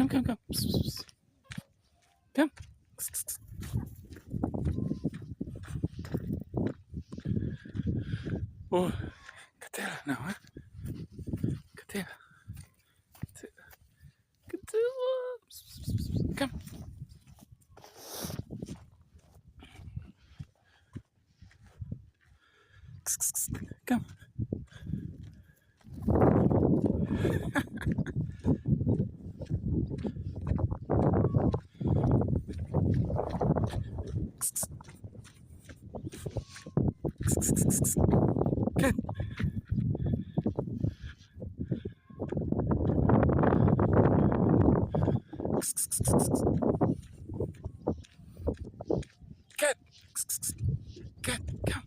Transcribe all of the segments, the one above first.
Come. Come. Oh, Catella now, huh? Catella. Catella. Come. Come. Good. Good. Good. Come.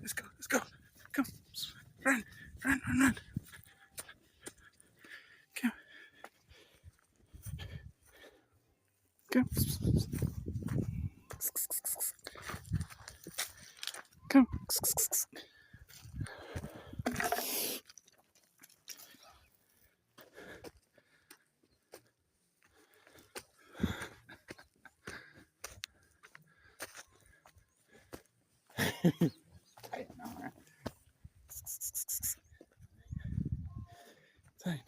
Let's go. Let's go. Come. Run. Run. Run. Run. Come. Come. Come. I know, right? Tight.